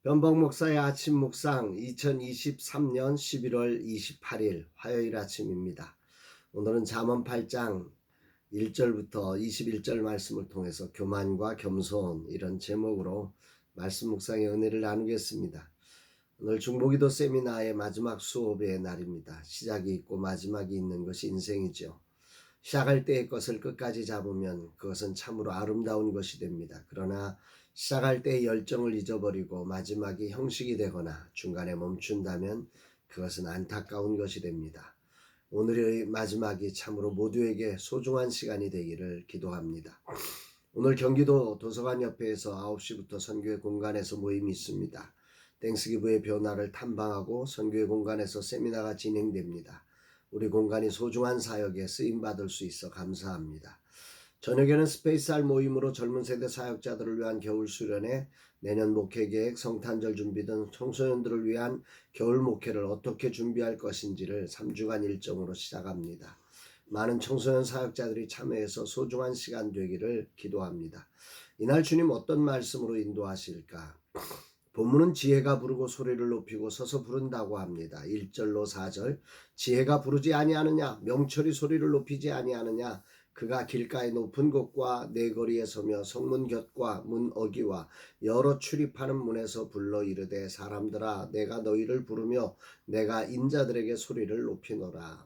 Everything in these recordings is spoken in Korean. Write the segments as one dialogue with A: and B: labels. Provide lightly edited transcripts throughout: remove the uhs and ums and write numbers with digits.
A: 변복 목사의 아침 묵상 2023년 11월 28일 화요일 아침입니다. 오늘은 잠언 8장 1절부터 21절 말씀을 통해서 교만과 겸손 이런 제목으로 말씀 묵상의 은혜를 나누겠습니다. 오늘 중보기도 세미나의 마지막 수업의 날입니다. 시작이 있고 마지막이 있는 것이 인생이죠. 시작할 때의 것을 끝까지 잡으면 그것은 참으로 아름다운 것이 됩니다. 그러나 시작할 때의 열정을 잊어버리고 마지막이 형식이 되거나 중간에 멈춘다면 그것은 안타까운 것이 됩니다. 오늘의 마지막이 참으로 모두에게 소중한 시간이 되기를 기도합니다. 오늘 경기도 도서관 옆에서 9시부터 선교회 공간에서 모임이 있습니다. 땡스기브의 변화를 탐방하고 선교회 공간에서 세미나가 진행됩니다. 우리 공간이 소중한 사역에 쓰임받을 수 있어 감사합니다. 저녁에는 스페이스알 모임으로 젊은 세대 사역자들을 위한 겨울 수련회, 내년 목회계획, 성탄절 준비 등 청소년들을 위한 겨울 목회를 어떻게 준비할 것인지를 3주간 일정으로 시작합니다. 많은 청소년 사역자들이 참여해서 소중한 시간 되기를 기도합니다. 이날 주님 어떤 말씀으로 인도하실까? 본문은 지혜가 부르고 소리를 높이고 서서 부른다고 합니다. 1절로 4절 지혜가 부르지 아니하느냐 명철이 소리를 높이지 아니하느냐 그가 길가의 높은 곳과 내거리에 서며 성문 곁과 문 어기와 여러 출입하는 문에서 불러 이르되 사람들아 내가 너희를 부르며 내가 인자들에게 소리를 높이노라.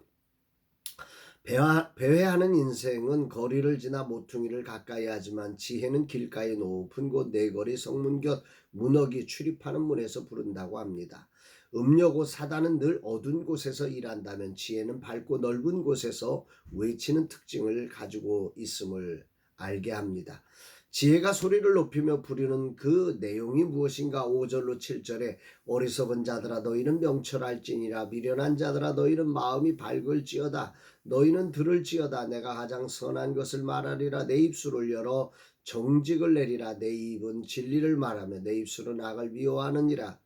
A: 배회하는 인생은 거리를 지나 모퉁이를 가까이 하지만 지혜는 길가의 높은 곳 내거리 성문 곁 문어기 출입하는 문에서 부른다고 합니다. 음녀고 사단은 늘 어두운 곳에서 일한다면 지혜는 밝고 넓은 곳에서 외치는 특징을 가지고 있음을 알게 합니다. 지혜가 소리를 높이며 부르는 그 내용이 무엇인가? 5절로 7절에 어리석은 자들아 너희는 명철할지니라 미련한 자들아 너희는 마음이 밝을지어다 너희는 들을지어다 내가 가장 선한 것을 말하리라 내 입술을 열어 정직을 내리라 내 입은 진리를 말하며 내 입술은 악을 미워하느니라.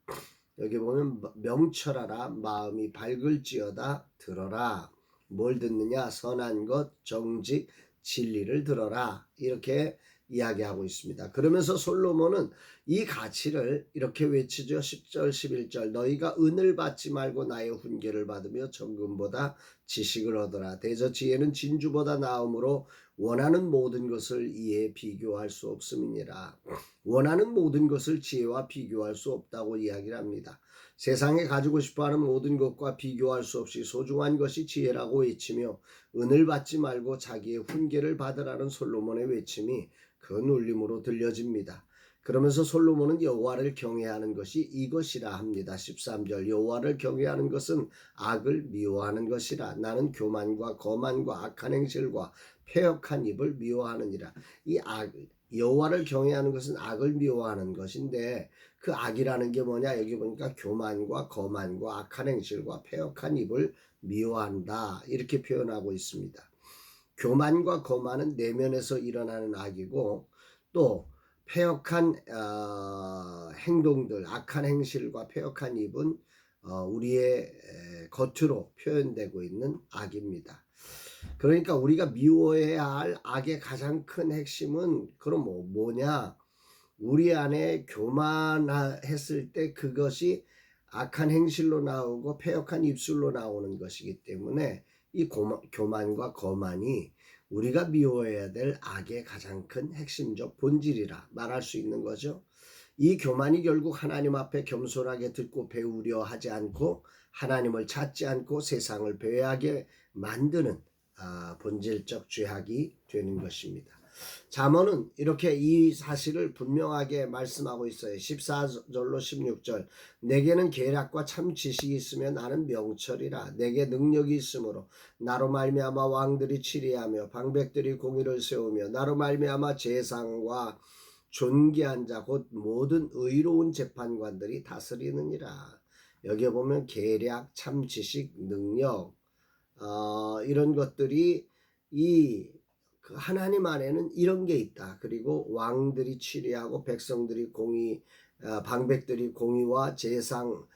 A: 여기 보면 명철하라 마음이 밝을지어다 들어라. 뭘 듣느냐? 선한 것 정직 진리를 들어라 이렇게 이야기하고 있습니다. 그러면서 솔로몬은 이 가치를 이렇게 외치죠. 10절 11절 너희가 은을 받지 말고 나의 훈계를 받으며 정금보다 지식을 얻어라. 대저 지혜는 진주보다 나음으로 원하는 모든 것을 이에 비교할 수 없음이니라. 원하는 모든 것을 지혜와 비교할 수 없다고 이야기를 합니다. 세상에 가지고 싶어하는 모든 것과 비교할 수 없이 소중한 것이 지혜라고 외치며 은을 받지 말고 자기의 훈계를 받으라는 솔로몬의 외침이 큰 울림으로 들려집니다. 그러면서 솔로몬은 여호와를 경외하는 것이 이것이라 합니다. 13절 여호와를 경외하는 것은 악을 미워하는 것이라 나는 교만과 거만과 악한 행실과 패역한 입을 미워하느니라. 이 여호와를 경외하는 것은 악을 미워하는 것인데 그 악이라는 게 뭐냐? 여기 보니까 교만과 거만과 악한 행실과 패역한 입을 미워한다 이렇게 표현하고 있습니다. 교만과 거만은 내면에서 일어나는 악이고 또 패역한 행동들, 악한 행실과 패역한 입은 우리의 겉으로 표현되고 있는 악입니다. 그러니까 우리가 미워해야 할 악의 가장 큰 핵심은 그럼 뭐냐? 우리 안에 교만했을 때 그것이 악한 행실로 나오고 패역한 입술로 나오는 것이기 때문에 이 교만과 거만이 우리가 미워해야 될 악의 가장 큰 핵심적 본질이라 말할 수 있는 거죠. 이 교만이 결국 하나님 앞에 겸손하게 듣고 배우려 하지 않고 하나님을 찾지 않고 세상을 배회하게 만드는 본질적 죄악이 되는 것입니다. 잠언은 이렇게 이 사실을 분명하게 말씀하고 있어요. 14절로 16절 내게는 계략과 참 지식이 있으며 나는 명철이라 내게 능력이 있으므로 나로 말미암아 왕들이 치리하며 방백들이 공의를 세우며 나로 말미암아 제상과 존귀한 자 곧 모든 의로운 재판관들이 다스리느니라. 여기에 보면 계략, 참 지식, 능력 이런 것들이 그 하나님 안에는 이런 게 있다. 그리고 왕들이 치리하고 백성들이 공의, 방백들이 공의와 제상,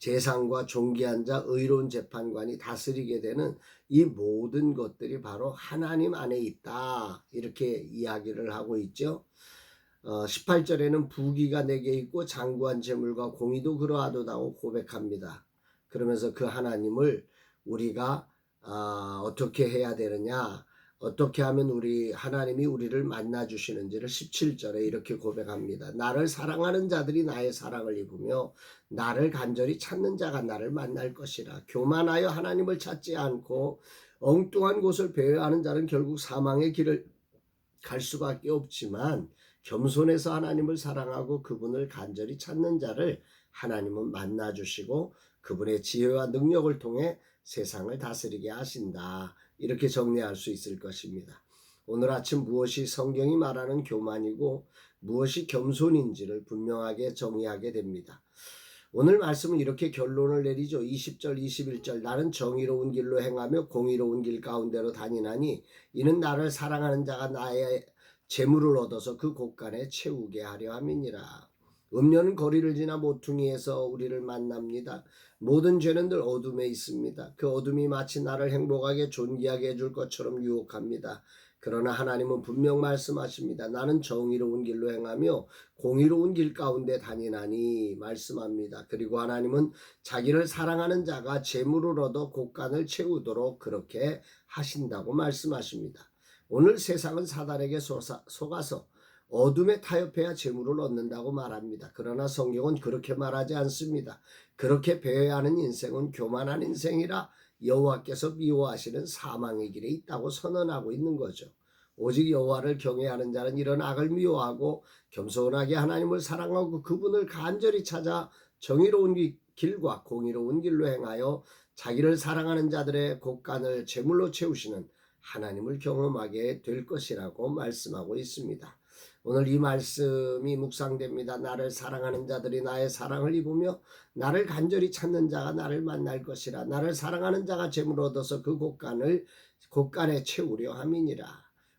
A: 재상과 존귀한 자, 의로운 재판관이 다스리게 되는 이 모든 것들이 바로 하나님 안에 있다. 이렇게 이야기를 하고 있죠. 18절에는 부귀가 내게 있고 장구한 재물과 공의도 그러하도다고 고백합니다. 그러면서 그 하나님을 우리가 어떻게 해야 되느냐, 어떻게 하면 하나님이 우리를 만나 주시는지를 17절에 이렇게 고백합니다. 나를 사랑하는 자들이 나의 사랑을 입으며 나를 간절히 찾는 자가 나를 만날 것이라. 교만하여 하나님을 찾지 않고 엉뚱한 곳을 배회하는 자는 결국 사망의 길을 갈 수밖에 없지만, 겸손해서 하나님을 사랑하고 그분을 간절히 찾는 자를 하나님은 만나 주시고 그분의 지혜와 능력을 통해 세상을 다스리게 하신다. 이렇게 정리할 수 있을 것입니다. 오늘 아침 무엇이 성경이 말하는 교만이고 무엇이 겸손인지를 분명하게 정의하게 됩니다. 오늘 말씀은 이렇게 결론을 내리죠. 20절 21절 나는 정의로운 길로 행하며 공의로운 길 가운데로 다니나니 이는 나를 사랑하는 자가 나의 재물을 얻어서 그 곳간에 채우게 하려 함이니라. 음료는 거리를 지나 모퉁이에서 우리를 만납니다. 모든 죄는 늘 어둠에 있습니다. 그 어둠이 마치 나를 행복하게 존귀하게 해줄 것처럼 유혹합니다. 그러나 하나님은 분명 말씀하십니다. 나는 정의로운 길로 행하며 공의로운 길 가운데 다니나니 말씀합니다. 그리고 하나님은 자기를 사랑하는 자가 재물을 얻어 곳간을 채우도록 그렇게 하신다고 말씀하십니다. 오늘 세상은 사단에게 속아서 어둠에 타협해야 재물을 얻는다고 말합니다. 그러나 성경은 그렇게 말하지 않습니다. 그렇게 배회하는 인생은 교만한 인생이라 여호와께서 미워하시는 사망의 길에 있다고 선언하고 있는 거죠. 오직 여호와를 경외하는 자는 이런 악을 미워하고 겸손하게 하나님을 사랑하고 그분을 간절히 찾아 정의로운 길과 공의로운 길로 행하여 자기를 사랑하는 자들의 곳간을 제물로 채우시는 하나님을 경험하게 될 것이라고 말씀하고 있습니다. 오늘 이 말씀이 묵상됩니다. 나를 사랑하는 자들이 나의 사랑을 입으며 나를 간절히 찾는 자가 나를 만날 것이라. 나를 사랑하는 자가 재물을 얻어서 그 곳간에 채우려 함이니라.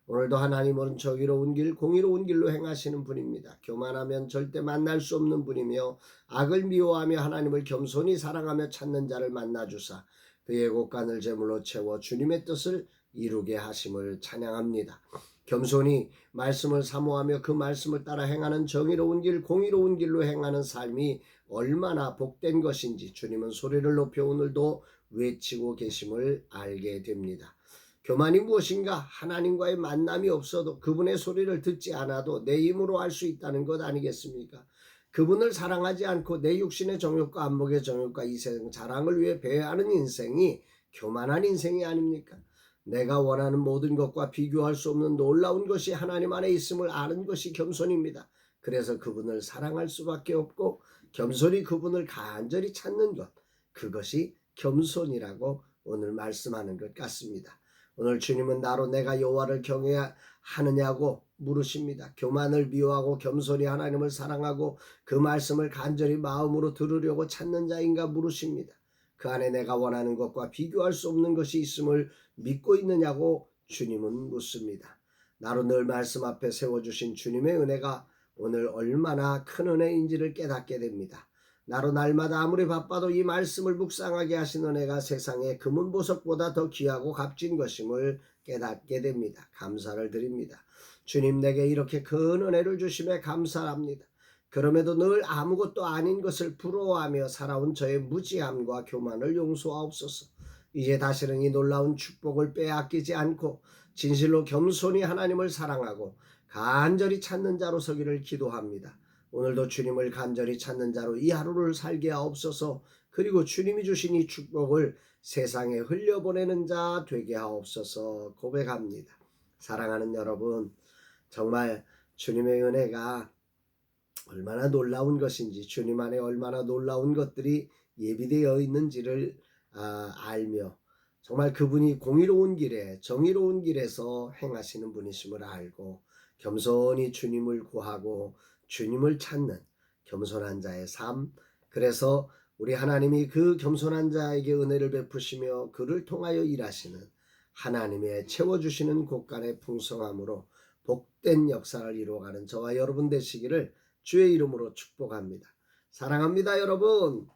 A: 오늘도 하나님은 정의로운 길, 공의로운 길로 행하시는 분입니다. 교만하면 절대 만날 수 없는 분이며 악을 미워하며 하나님을 겸손히 사랑하며 찾는 자를 만나 주사 그의 곳간을 재물로 채워 주님의 뜻을 이루게 하심을 찬양합니다. 겸손히 말씀을 사모하며 그 말씀을 따라 행하는 정의로운 길, 공의로운 길로 행하는 삶이 얼마나 복된 것인지 주님은 소리를 높여 오늘도 외치고 계심을 알게 됩니다. 교만이 무엇인가? 하나님과의 만남이 없어도 그분의 소리를 듣지 않아도 내 힘으로 할 수 있다는 것 아니겠습니까? 그분을 사랑하지 않고 내 육신의 정욕과 안목의 정욕과 이 세상 자랑을 위해 배회하는 인생이 교만한 인생이 아닙니까? 내가 원하는 모든 것과 비교할 수 없는 놀라운 것이 하나님 안에 있음을 아는 것이 겸손입니다. 그래서 그분을 사랑할 수밖에 없고 겸손히 그분을 간절히 찾는 것, 그것이 겸손이라고 오늘 말씀하는 것 같습니다. 오늘 주님은 나로 내가 여호와를 경외하느냐고 물으십니다. 교만을 미워하고 겸손히 하나님을 사랑하고 그 말씀을 간절히 마음으로 들으려고 찾는 자인가 물으십니다. 그 안에 내가 원하는 것과 비교할 수 없는 것이 있음을 믿고 있느냐고 주님은 묻습니다. 나로 늘 말씀 앞에 세워주신 주님의 은혜가 오늘 얼마나 큰 은혜인지를 깨닫게 됩니다. 나로 날마다 아무리 바빠도 이 말씀을 묵상하게 하신 은혜가 세상의 금은보석보다 더 귀하고 값진 것임을 깨닫게 됩니다. 감사를 드립니다. 주님 내게 이렇게 큰 은혜를 주심에 감사합니다. 그럼에도 늘 아무것도 아닌 것을 부러워하며 살아온 저의 무지함과 교만을 용서하옵소서. 이제 다시는 이 놀라운 축복을 빼앗기지 않고 진실로 겸손히 하나님을 사랑하고 간절히 찾는 자로 서기를 기도합니다. 오늘도 주님을 간절히 찾는 자로 이 하루를 살게 하옵소서. 그리고 주님이 주신 이 축복을 세상에 흘려보내는 자 되게 하옵소서 고백합니다. 사랑하는 여러분, 정말 주님의 은혜가 얼마나 놀라운 것인지, 주님 안에 얼마나 놀라운 것들이 예비되어 있는지를 알며 정말 그분이 공의로운 길에 정의로운 길에서 행하시는 분이심을 알고 겸손히 주님을 구하고 주님을 찾는 겸손한 자의 삶, 그래서 우리 하나님이 그 겸손한 자에게 은혜를 베푸시며 그를 통하여 일하시는 하나님의 채워주시는 곳간의 풍성함으로 복된 역사를 이루어가는 저와 여러분 되시기를 주의 이름으로 축복합니다. 사랑합니다 여러분.